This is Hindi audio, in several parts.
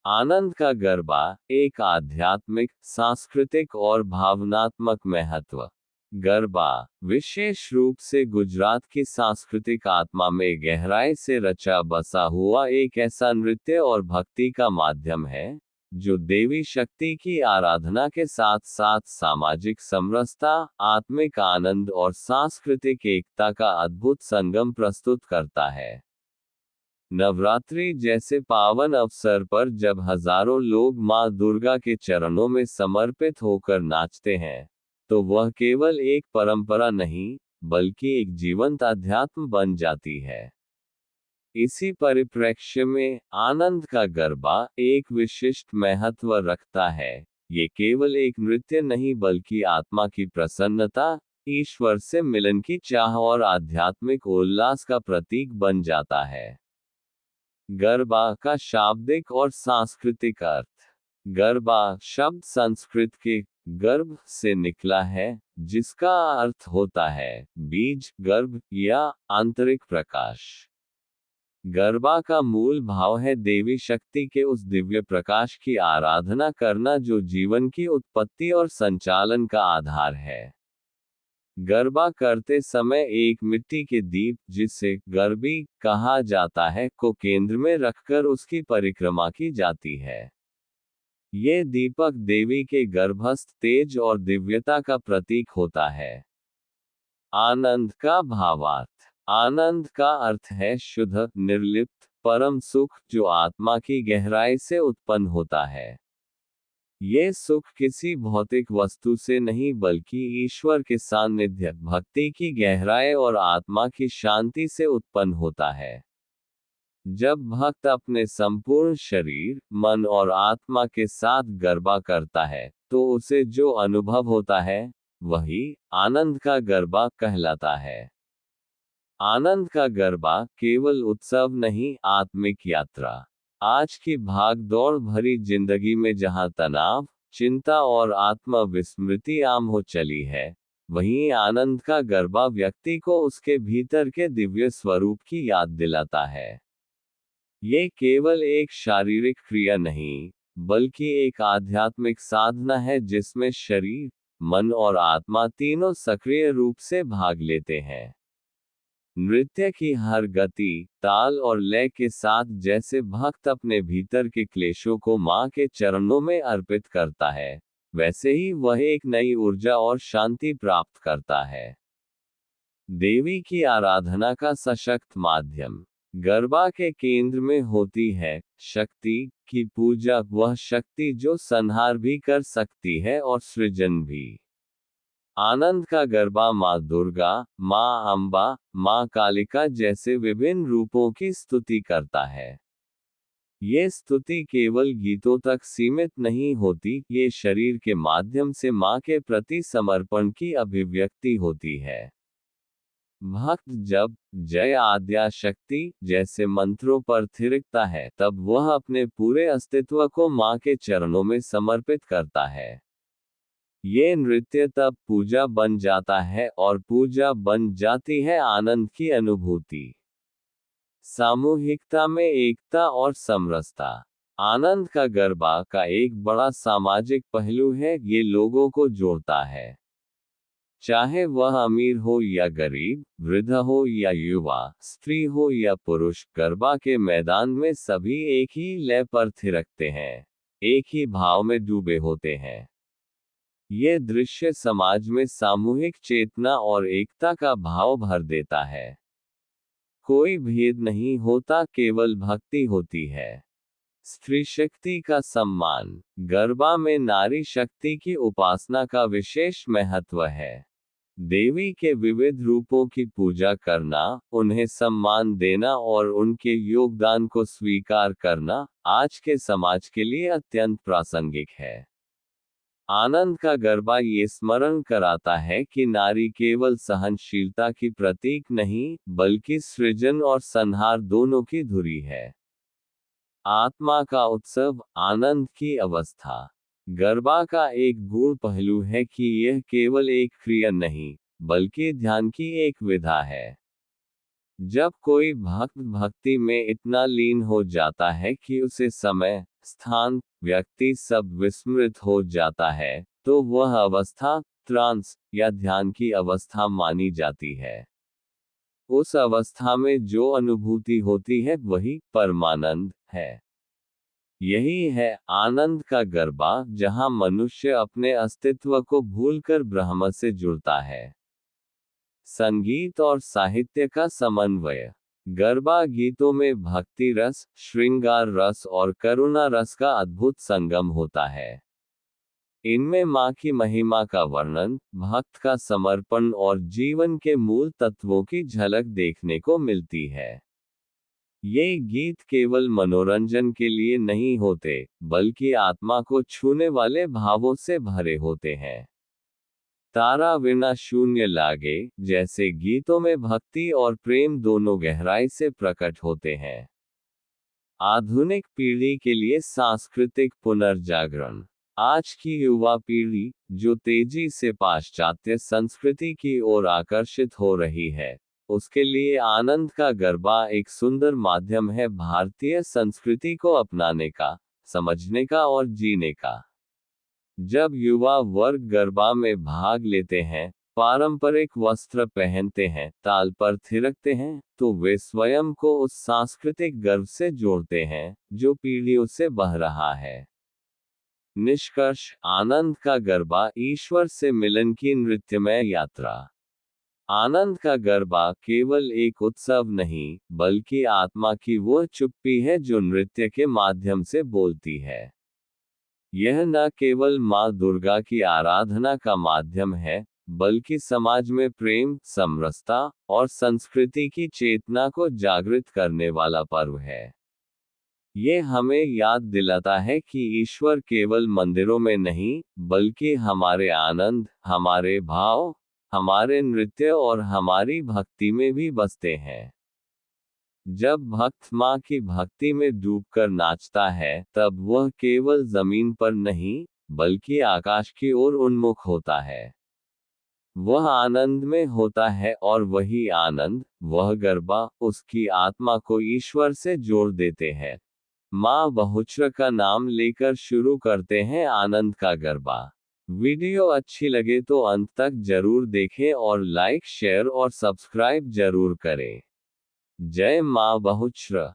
आनंद का गरबा एक आध्यात्मिक, सांस्कृतिक और भावनात्मक महत्व। गरबा विशेष रूप से गुजरात की सांस्कृतिक आत्मा में गहराई से रचा बसा हुआ एक ऐसा नृत्य और भक्ति का माध्यम है जो देवी शक्ति की आराधना के साथ साथ सामाजिक समरसता, आत्मिक आनंद और सांस्कृतिक एकता का अद्भुत संगम प्रस्तुत करता है। नवरात्रि जैसे पावन अवसर पर जब हजारों लोग मां दुर्गा के चरणों में समर्पित होकर नाचते हैं, तो वह केवल एक परंपरा नहीं, बल्कि एक जीवंत अध्यात्म बन जाती है। इसी परिप्रेक्ष्य में आनंद का गरबा एक विशिष्ट महत्व रखता है। ये केवल एक नृत्य नहीं बल्कि आत्मा की प्रसन्नता, ईश्वर से मिलन की चाह और आध्यात्मिक उल्लास का प्रतीक बन जाता है। गरबा का शाब्दिक और सांस्कृतिक अर्थ। गरबा शब्द संस्कृत के गर्भ से निकला है, जिसका अर्थ होता है बीज, गर्भ या आंतरिक प्रकाश। गरबा का मूल भाव है देवी शक्ति के उस दिव्य प्रकाश की आराधना करना जो जीवन की उत्पत्ति और संचालन का आधार है। गरबा करते समय एक मिट्टी के दीप, जिसे गरबी कहा जाता है, को केंद्र में रखकर उसकी परिक्रमा की जाती है। ये दीपक देवी के गर्भस्थ तेज और दिव्यता का प्रतीक होता है। आनंद का भावार्थ। आनंद का अर्थ है शुद्ध, निर्लिप्त, परम सुख जो आत्मा की गहराई से उत्पन्न होता है। ये सुख किसी भौतिक वस्तु से नहीं बल्कि ईश्वर के सान्निध्य, भक्ति की गहराई और आत्मा की शांति से उत्पन्न होता है। जब भक्त अपने संपूर्ण शरीर, मन और आत्मा के साथ गरबा करता है, तो उसे जो अनुभव होता है, वही आनंद का गरबा कहलाता है। आनंद का गरबा केवल उत्सव नहीं, आत्मिक यात्रा। आज की भाग दौड़ भरी जिंदगी में जहां तनाव, चिंता और आत्म विस्मृति आम हो चली है, वहीं आनंद का गरबा व्यक्ति को उसके भीतर के दिव्य स्वरूप की याद दिलाता है। ये केवल एक शारीरिक क्रिया नहीं, बल्कि एक आध्यात्मिक साधना है जिसमें शरीर, मन और आत्मा तीनों सक्रिय रूप से भाग लेते हैं। नृत्य की हर गति, ताल और लय के साथ जैसे भक्त अपने भीतर के क्लेशों को मां के चरणों में अर्पित करता है, वैसे ही वह एक नई ऊर्जा और शांति प्राप्त करता है। देवी की आराधना का सशक्त माध्यम। गरबा के केंद्र में होती है शक्ति की पूजा, वह शक्ति जो संहार भी कर सकती है और सृजन भी। आनंद का गरबा माँ दुर्गा, माँ अम्बा, माँ कालिका जैसे विभिन्न रूपों की स्तुति करता है। ये स्तुति केवल गीतों तक सीमित नहीं होती, ये शरीर के माध्यम से माँ के प्रति समर्पण की अभिव्यक्ति होती है। भक्त जब जय आद्या शक्ति जैसे मंत्रों पर थिरकता है, तब वह अपने पूरे अस्तित्व को माँ के चरणों में समर्पित करता है। ये नृत्य तब पूजा बन जाता है और पूजा बन जाती है आनंद की अनुभूति। सामूहिकता में एकता और समरसता। आनंद का गरबा का एक बड़ा सामाजिक पहलू है, ये लोगों को जोड़ता है। चाहे वह अमीर हो या गरीब, वृद्ध हो या युवा, स्त्री हो या पुरुष, गरबा के मैदान में सभी एक ही लय पर थिरकते हैं, एक ही भाव में डूबे होते हैं। ये दृश्य समाज में सामूहिक चेतना और एकता का भाव भर देता है। कोई भेद नहीं होता, केवल भक्ति होती है। स्त्री शक्ति का सम्मान। गरबा में नारी शक्ति की उपासना का विशेष महत्व है। देवी के विविध रूपों की पूजा करना, उन्हें सम्मान देना और उनके योगदान को स्वीकार करना, आज के समाज के लिए अत्यंत प्रासंगिक है। आनंद का गरबा ये स्मरण कराता है कि नारी केवल सहनशीलता की प्रतीक नहीं, बल्कि सृजन और संहार दोनों की धुरी है। आत्मा का उत्सव, आनंद की अवस्था। गरबा का एक गूढ़ पहलू है कि यह केवल एक क्रिया नहीं, बल्कि ध्यान की एक विधा है। जब कोई भक्त भक्ति में इतना लीन हो जाता है कि उसे समय, स्थान, व्यक्ति सब विस्मृत हो जाता है, तो वह अवस्था ट्रांस या ध्यान की अवस्था मानी जाती है। उस अवस्था में जो अनुभूति होती है वही परमानंद है। यही है आनंद का गरबा, जहां मनुष्य अपने अस्तित्व को भूलकर ब्रह्म से जुड़ता है। संगीत और साहित्य का समन्वय। गरबा गीतों में भक्ति रस, श्रृंगार रस और करुणा रस का अद्भुत संगम होता है। इनमें मां की महिमा का वर्णन, भक्त का समर्पण और जीवन के मूल तत्वों की झलक देखने को मिलती है। ये गीत केवल मनोरंजन के लिए नहीं होते, बल्कि आत्मा को छूने वाले भावों से भरे होते हैं। तारा बिना शून्य लागे जैसे गीतों में भक्ति और प्रेम दोनों गहराई से प्रकट होते हैं। आधुनिक पीढ़ी के लिए सांस्कृतिक पुनर्जागरण। आज की युवा पीढ़ी, जो तेजी से पाश्चात्य संस्कृति की ओर आकर्षित हो रही है, उसके लिए आनंद का गरबा एक सुंदर माध्यम है भारतीय संस्कृति को अपनाने का, समझने का और जीने का। जब युवा वर्ग गरबा में भाग लेते हैं, पारंपरिक वस्त्र पहनते हैं, ताल पर थिरकते हैं, तो वे स्वयं को उस सांस्कृतिक गर्व से जोड़ते हैं, जो पीढ़ियों से बह रहा है। निष्कर्ष, आनंद का गरबा ईश्वर से मिलन की नृत्यमय यात्रा। आनंद का गरबा केवल एक उत्सव नहीं, बल्कि आत्मा की वो चुप्पी है जो नृत्य के माध्यम से बोलती है। यह न केवल माँ दुर्गा की आराधना का माध्यम है, बल्कि समाज में प्रेम, समरसता और संस्कृति की चेतना को जागृत करने वाला पर्व है। ये हमें याद दिलाता है कि ईश्वर केवल मंदिरों में नहीं, बल्कि हमारे आनंद, हमारे भाव, हमारे नृत्य और हमारी भक्ति में भी बसते हैं। जब भक्त माँ की भक्ति में डूबकर नाचता है, तब वह केवल जमीन पर नहीं, बल्कि आकाश की ओर उन्मुख होता है। वह आनंद में होता है और वही आनंद, वह गरबा, उसकी आत्मा को ईश्वर से जोड़ देते हैं। माँ बहुचर का नाम लेकर शुरू करते हैं आनंद का गरबा। वीडियो अच्छी लगे तो अंत तक जरूर देखें और लाइक, शेयर और सब्सक्राइब जरूर करें। जय माँ बहुचर।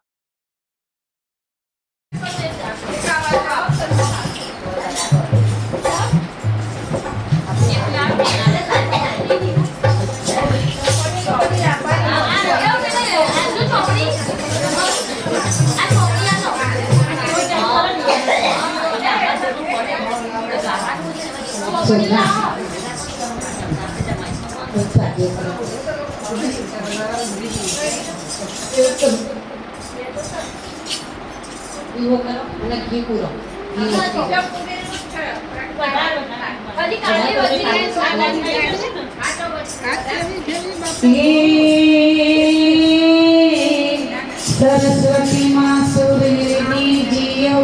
सरस्वती माँ सुरहृदय जियो,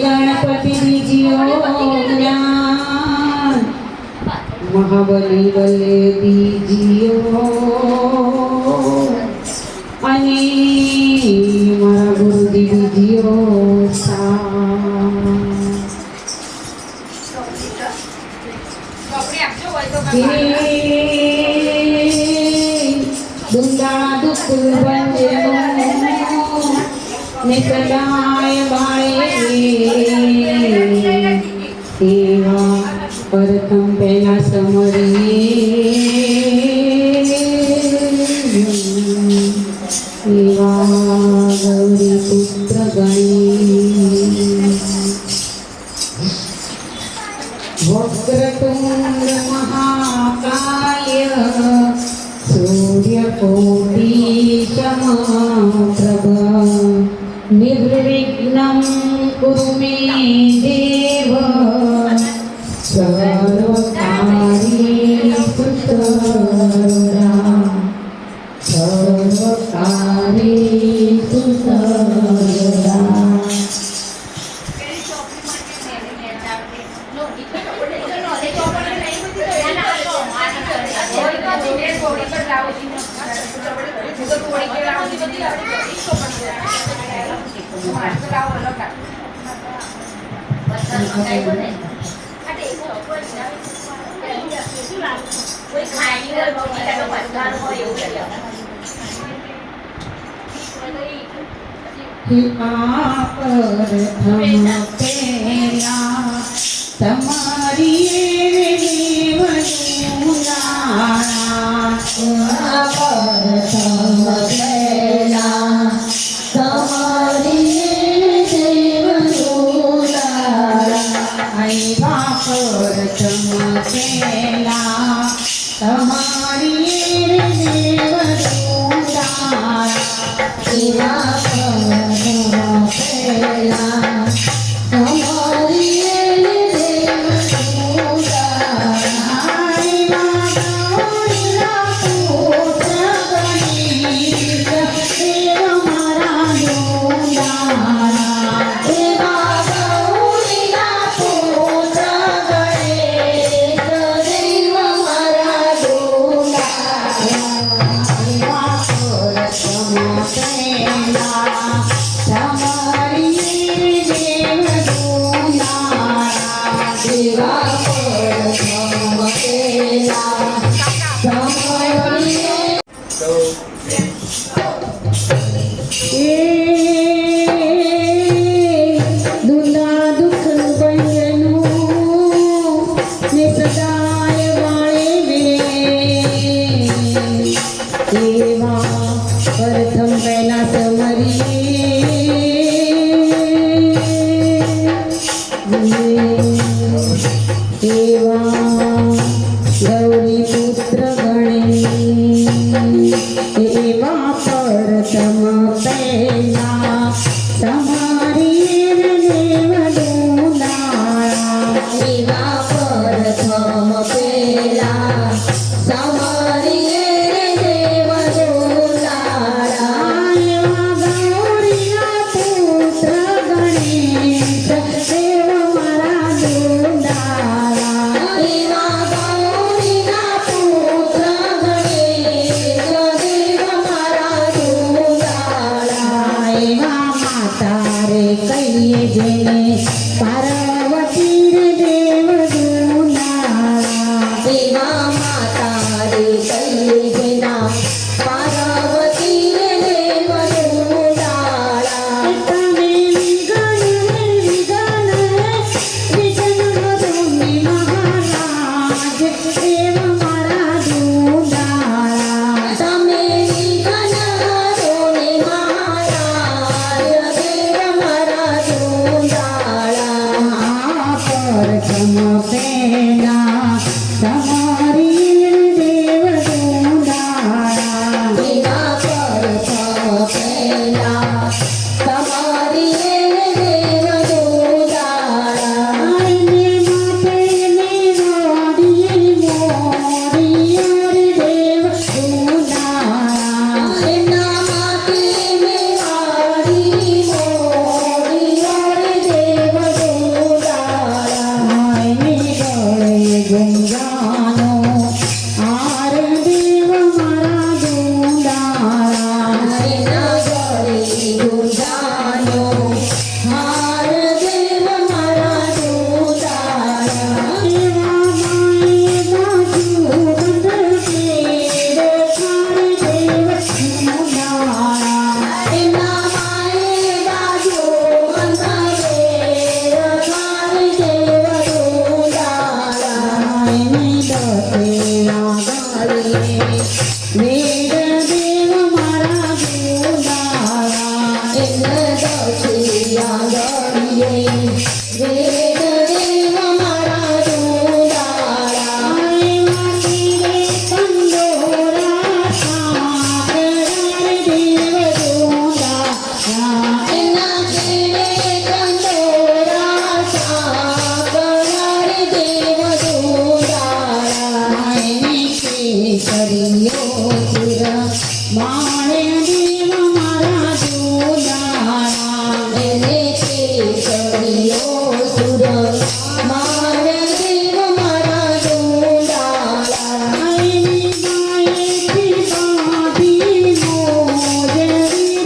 गणपति जियो ज्ञान, महाबली बले दीजियो, અને મારા ગુરુજી દીજીઓ દુંદાળા દુઃખ બંધનો ને સદાય બાળે એવા પ્રથમ પહેલા સમરીએ गौरी पुत्र गणी वक्रतुंड महाकाय सूर्यकोटि समप्रभ निर्विघ्नं कुरु मे देव सर्वकार्येषु सर्वदा सर्वकार्येषु सर्वदा। थोड़ी પ્રથમ પેલા તમારી દેવનું નારાયણ પ્રથમ પેલા તમારી દેવનું નારાયણ પ્રથમ પેલા તમારી દેવનું નારાયણ પેલા પ્રથમ પહેલા ગૌરી પુત્ર ગણે એવા પ્રથમ પહેલા તમારી દેવનું નારાયણ એવા પ્રથમ પહેલા તમારી પાર્વતી દેવનું નારાયણ માતા રે કહીએ જેના પાર્વતી દેવનું નારાયણ તમે વિઘ્ન ધોની મહારાજ દેવ મારા દુલારા તમે વિઘ્ન ધોની મહારાજ દેવ મારા પ્રથમ પેલા તમારી દેવનું નારાયણ પ્રથમ પેલા તમારી દેવનું નારાયણ માથે મોરી દેવનું નારાયણ માથે ગુંજાનો આર દેવ મારા ગુંજાનો ગુંજાનો આર દેવ મારા ગુંજાનો એવા માએ બાજુ બંધ દેવ નારાયણ એના માએ બાજુ બંધ દેવ મારા મારે દેવ મારા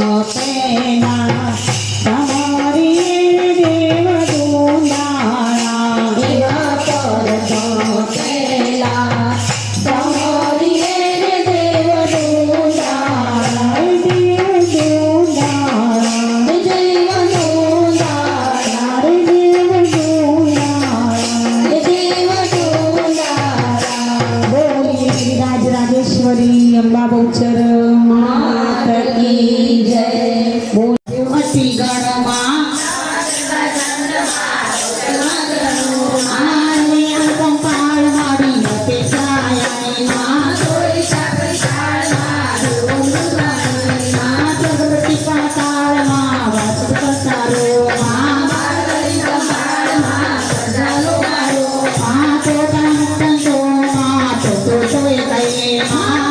પહેલા તમારી દેવ દુલારા એવા પરમ પહેલા તમારી દેવ દુલારા દેવ દુલારા દેવ દુલારા દેવ દુલારા દેવ દુલારા બોલી રાજરાજેશ્વરી અંબા બહુચર માત કી જય બોલ અતિ ગણમાં આને કંપાળ માડી નતે છાયાની માં પ્રગતિ પાતાળમાં વાસ પસારો માં પોતાના મુક્તન તો માં તો તોય કહીએ માં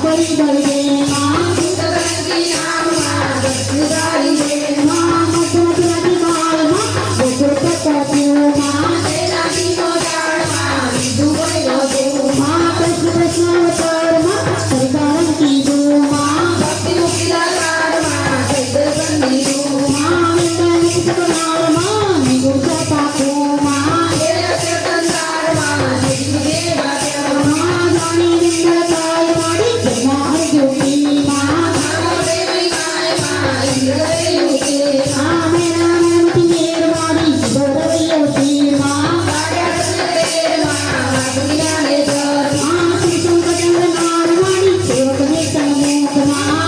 बड़ी बड़ी दे माँ सुतगंती नाम माँ सुधारी दे माँ मथुरा की माल माँ गोकुल पति माँ तेरा की मोदार माँ विदु बोलो दो माँ कृष्ण कृष्ण अवतार माँ हरिकारण की दो माँ भक्ति मुक्ति दातार माँ जगत बंदी दो माँ विद्या मुक्ति कुमार माँ निगुण पापो माँ तेरा चेतनदार माँ जिसमें देवा माँ जानी विंदर काल माड़ी जन्मा हर ज्योति माँ देवी माय माँ इंद्र युति माँ मेरा मनती मेर माड़ी गौरव योति माँ तेर माँ दुनिया में जर माँ श्री संकटंग नार माड़ी सेवक ने संमुख माँ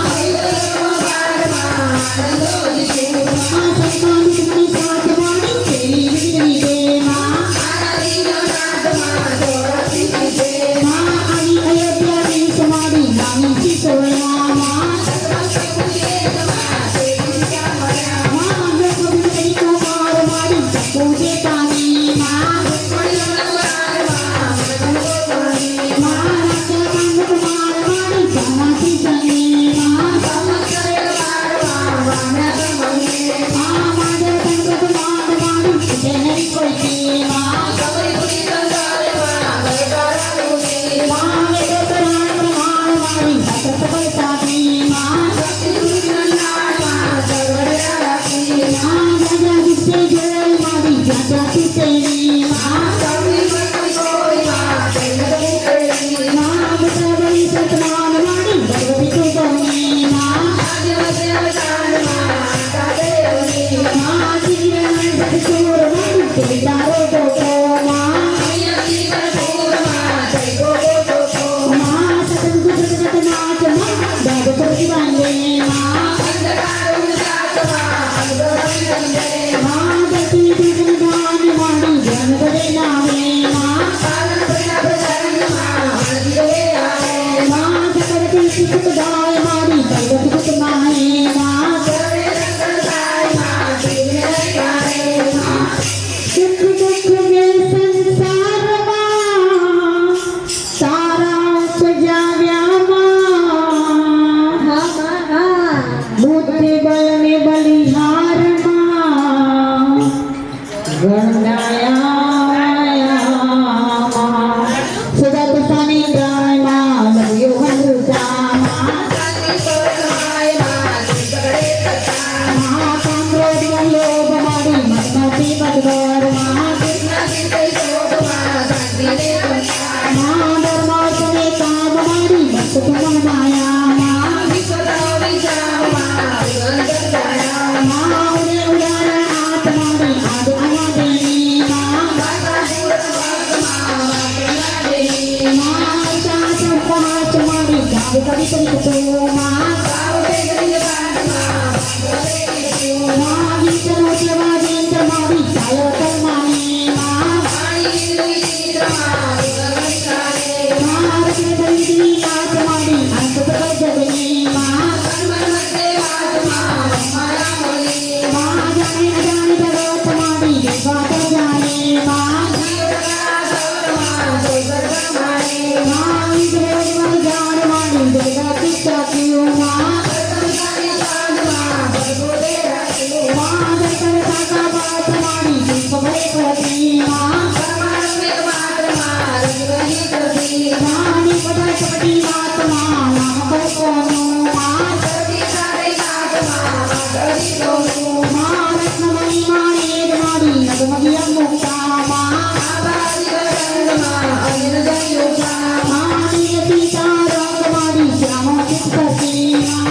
Sita Rang Mari Jama Sita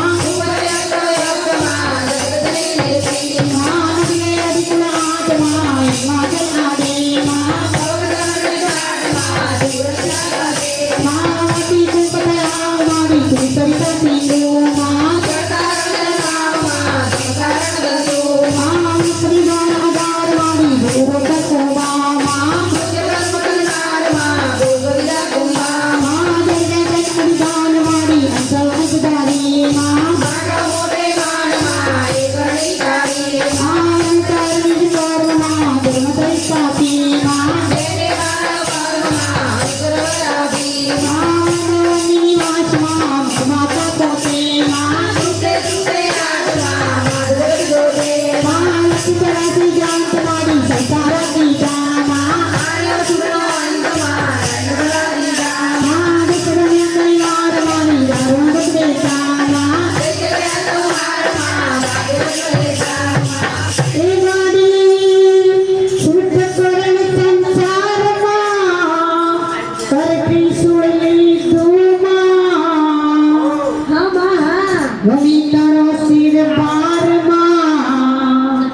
રવિ તારો સિર પારમાં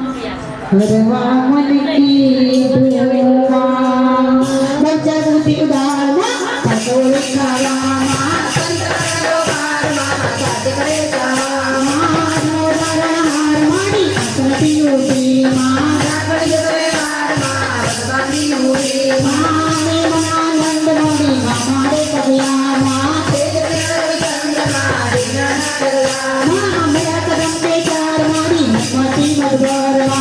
હરવા મન કી ધુમાં બચા દુધી ઉડાડમાં પટોળ ખાવામાં સંતરારો બારમાં સાથે કરે જાવામાં મોરારા હાર માડી આસનથી ઉઠીમાં રાખડી જોડે બારમાં રસબાંધી ઉઠીમાં મે મનાનંદ મોડી મારે કબિયામાં તેજ રવિ ચંદ્રમાં રીના નાગલા મેરા કદમ पे चार मारी मती मधुरमा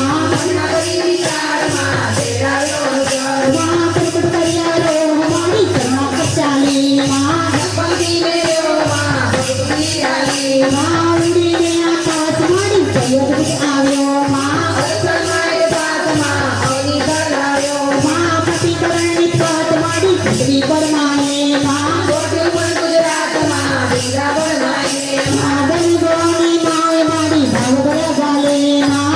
नगरी विचारमा तेरा रोजरमा प्रकट करिया रो हमारी करुणा कचाली मां पंक्ति में रो मां भक्ति डाली मां उड़ी ने आकाश मारी जगत આવ્યો मां અરસમાય સાત માं અવની કરાયો मां પતિ કરણી પાત મારી પૃથ્વી પર માએ मां કોટી પર ગુજરાત માં વીરા બળવાએ मां ગંગોની માએ મારી ભાવ ભરા ગાલે मां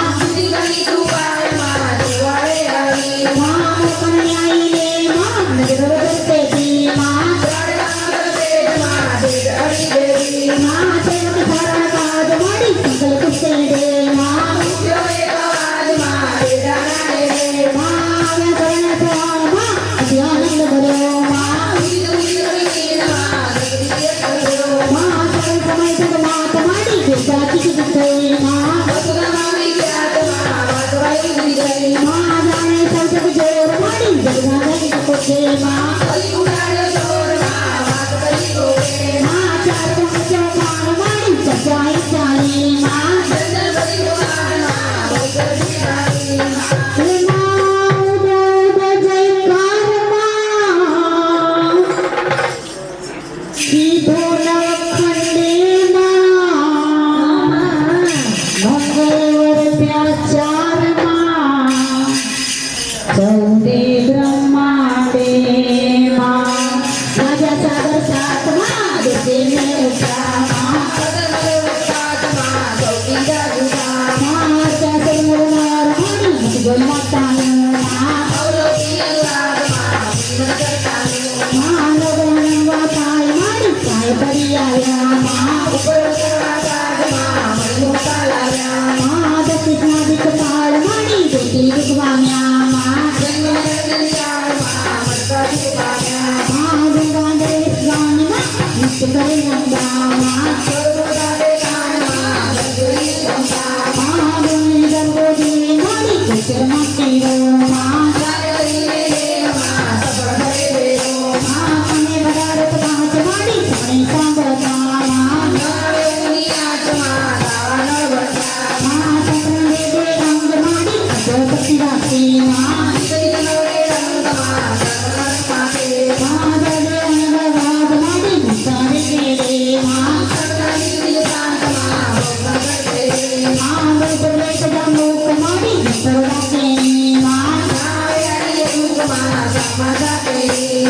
ગણી કૃપાએ માं દિવાળે આવી मां કન્યાઈ ને मां નજર વરસે દી मां પ્રાણ પેટ માં દેવ હરી દેવી मां સેવક સારા કાજ મારી સંકલ કુસે દે मां જો એક આવાજ માં રેડા નાડે मां મે શરણ સવાલ માં અધ્યાનંદ ભર્યો मां વિદુરી માં ગગરી કર્યો मां સકલ સમય જગન્નાથ મારી દેવતા કી ગઈ मां વસુધામાં વિખ્યાત માં વાસવાઈ વિજય मां જાણે સંસદ જોર મારી જગન્નાથ કોચે मां કલી ઉડાડ્યો જોર માં વાત કરી ગોરે मां ચાર પંચો માર મારી ચચાઈ ચાલી मां જંજલ ભરી ગોહાર માં વૈકર જીરાઈ માં ઉદય જયકાર માં કીધો નવખંડે માં મંગળવર ત્યાચાર માં ચૌદે બ્રહ્માંડે માં રાજા સાગર સાત માં દેશે ને ઉઠા માં સદનરે ઉઠાત માં સૌથી જાગુતા માં ચાસર મુરનાર મારી ગોલ માતાનું માં અવલોકી અલ્લાહ માં વિમન કરતાનું માં લગનવા થાય મારી કાય પડી આવ્યા માં ઉપર આકાશ માં મણિયો કાલાવ્યા માં દક્ષિણા દીકપાળ મારી દેતી રૂકવામ્યા માં જન્મદર્શનચાર માં મરકા દીપાવ્યા માં ગંગા દેશ ગાનમાં મુક્ત કરે નંદા માં સર્વદારે કાનમાં ગંગોરી સંતા માં ગંગી ગંગોજી મારી કુચર માટેરો માં સાગરી રે માં સફળ ભરે રો માં મને બડારત પાંચ મારી સપને સાંભળતા માં નાવે ઉની આત્મા દાવાનો વરસા માં સપને દે રંગ મારી અજોપતિ રાખી માં સૈતનો રે રંગમાં સપના પાકે માં દે અંગવાદ મારી મુસારે કેરે માં સપનાની દિલકાંતમાં ભોગા કરે માં બળબળે સદા મુખ મારી સર્વદા કેની માં નાવે અડિય મુખમાં સપના કરે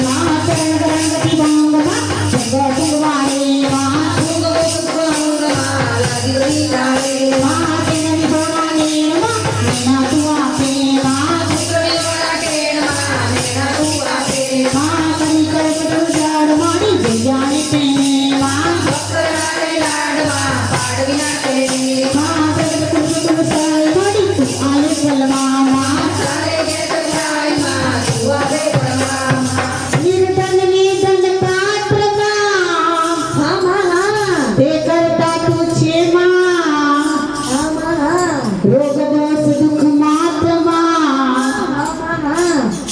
માં ચરણ રંગતી ભાંગમાં જગ ભગવાને માં ભૂંગ ભૂંગમાં લાગી રહી તારે માં તેની ભવાને માં મેના તું આપે માં પુત્રની વડા કેણમાં મેના તું આપે માં કની કરકટું ઝાડ મારી જગ્યાને તેને માં ભક્તરાને લાડમાં પાડવી નાખે માં પ્રગટ કુટુંબ સાય મારી તું આયુ ફલમાં માં સારે ગેત જાય માં તું આવે પડમાં નિર્ધન નિધન પાત્રમાં તે કરતા તું છે માં રોગ દોષ દુઃખ માત્રમાં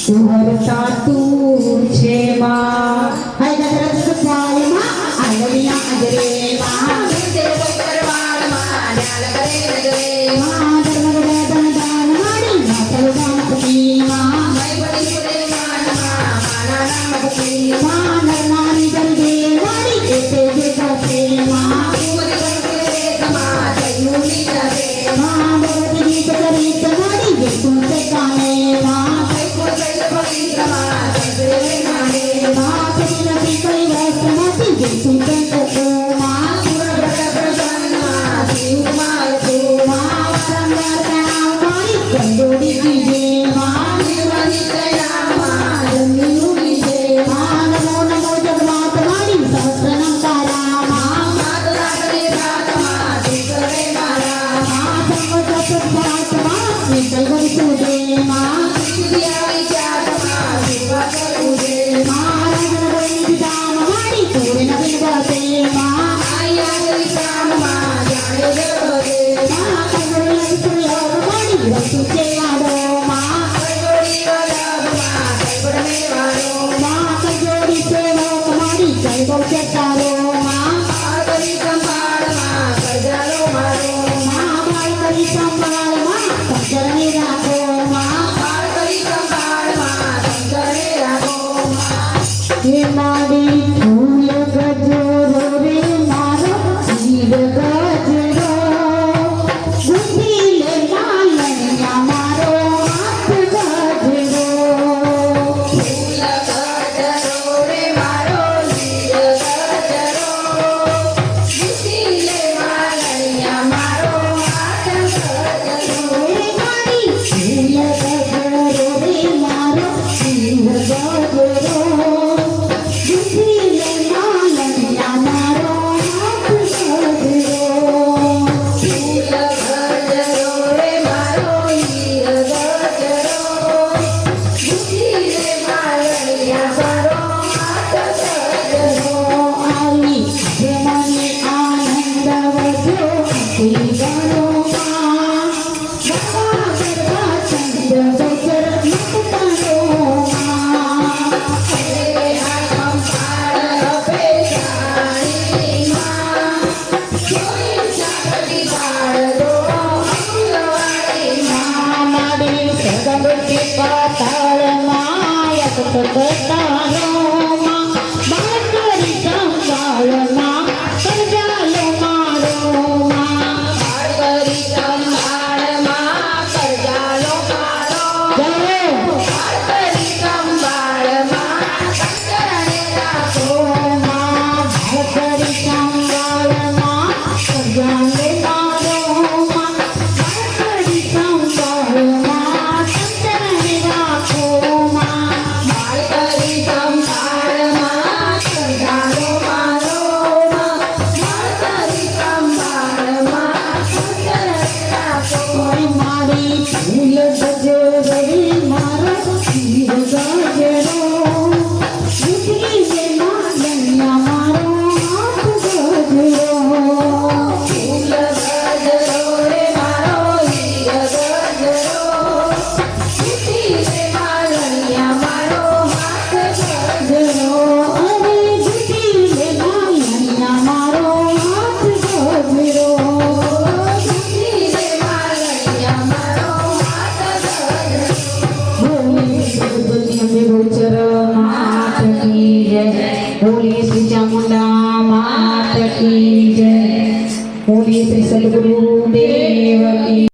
તું હરતા તું છે માં હાય ગદરજ સુપાય માં આલવિયા અજરે માં તે પરવાળ માં ડાલ કરે નજરે માં ધર્મ ગદન દાન મારી પાણી જળબગે માં કંજોરી સુલભ મારી રસુ ચેવાડો માં કંજોરી વલ્લભમાં કૈવડ મેવાડો માં કંજોરી સેવક મારી કૈવડ ચેતારો માં બાળકરી સંભાળમાં કરજાલો મારો માં બાળકરી સંભાળમાં કંજરને રાખો માં બાળકરી સંભાળમાં કંજરને રાખો માં હે મારી ફૂલ ગજરો રે મારો જીવ ગજરો બુદ્ધિ લે લાલણિયા મારો હાથ ગજરો ફૂલ ગજરો રે મારો જીવ ગજરો બુદ્ધિ લે લાલણિયા મારો હાથ ગજરો હે મારી ફૂલ ગજરો રે મારો જીવ ગજરો बोलिए श्री चामुंडा माता की जय बोलिए श्री सद्गुरु देव